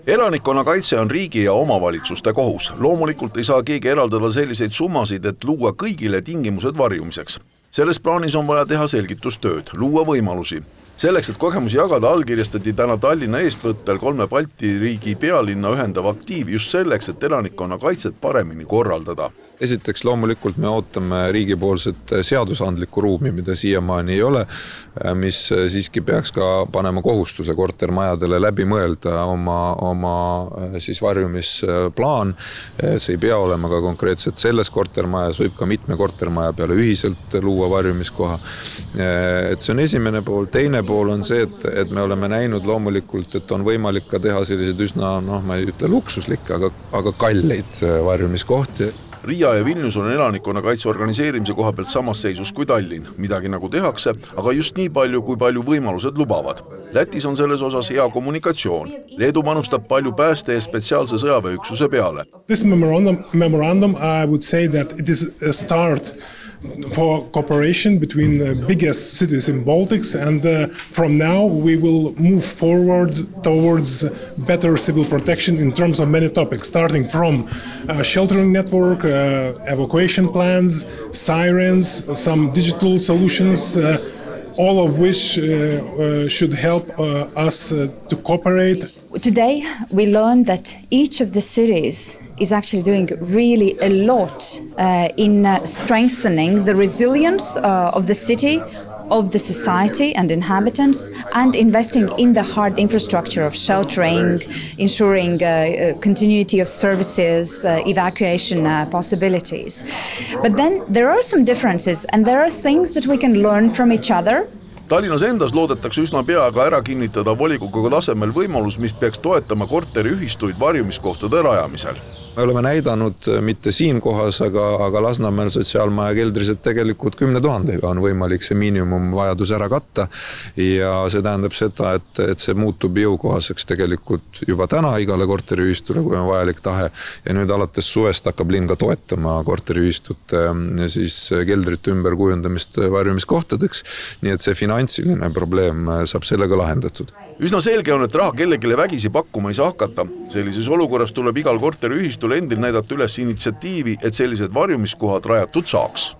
Elanikkonnakaitse on riigi ja omavalitsuste kohus. Loomulikult ei saa keegi eraldada selliseid summasid, et luua kõigile tingimused varjumiseks. Selles plaanis on vaja teha selgitustööd, luua võimalusi. Selleks, et kogemusi jagada, allkirjastati täna Tallinna eestvõttel 3 Balti riigi pealinna ühendav aktiiv just selleks, et elanikkonnakaitset paremini korraldada. Esiteks loomulikult me ootame riigipoolset seadusandlikku ruumi, mida siiamaani ei ole, mis siiski peaks ka panema kohustuse kortermajadele läbi mõelda oma siis varjumisplaan. See ei pea olema ka konkreetselt selles kortermajas, võib ka mitme kortermaja peale ühiselt luua varjumiskoha. Et see on esimene pool. Teine pool on see, et me oleme näinud loomulikult, et on võimalik ka teha sellised üsna, ma ei ütle luksuslikke, aga kalleid varjumiskohti. Riia ja Vilnius on elanikkonnakaitse organiseerimise koha pealt samas seisus kui Tallinn. Midagi nagu tehakse, aga just nii palju, kui palju võimalused lubavad. Lätis on selles osas hea kommunikatsioon. Leedu panustab palju pääste ja spetsiaalse sõjaväeüksuse peale. This memorandum, I would say that it is a start for cooperation between the biggest cities in Baltics, and from now we will move forward towards better civil protection in terms of many topics, starting from sheltering network, evacuation plans, sirens, some digital solutions, all of which should help us to cooperate. Today we learned that each of the cities is actually doing really a lot in strengthening the resilience of the city, of the society and inhabitants, and investing in the hard infrastructure of sheltering, ensuring continuity of services, evacuation possibilities. But then there are some differences, and there are things that we can learn from each other. Tallinnas endas loodetakse üsna peaga ära kinnitada volikogu tasemel võimalus, mis peaks toetama korteriühistuid varjumiskohtade rajamisel. Me oleme näidanud mitte siin kohas, aga Lasnamäel sotsiaalmaja keldris, et tegelikult 10 000 on võimalik see miinimumvajadus ära katta. Ja see tähendab seda, et see muutub jõukohaseks tegelikult juba täna igale korteriühistule, kui on vajalik tahe. Ja nüüd alates suvest hakkab linn ka toetama korteriühistute siis keldrite ümberkujundamist varjumiskohtadeks. Nii et see finantsiline probleem saab sellega lahendatud. Üsna selge on, et raha kellegile vägisi pakkuma ei saa hakata. Sellises olukorras tuleb igal korteriühistul endil näidata üles initsiatiivi, et sellised varjumiskohad rajatud saaks.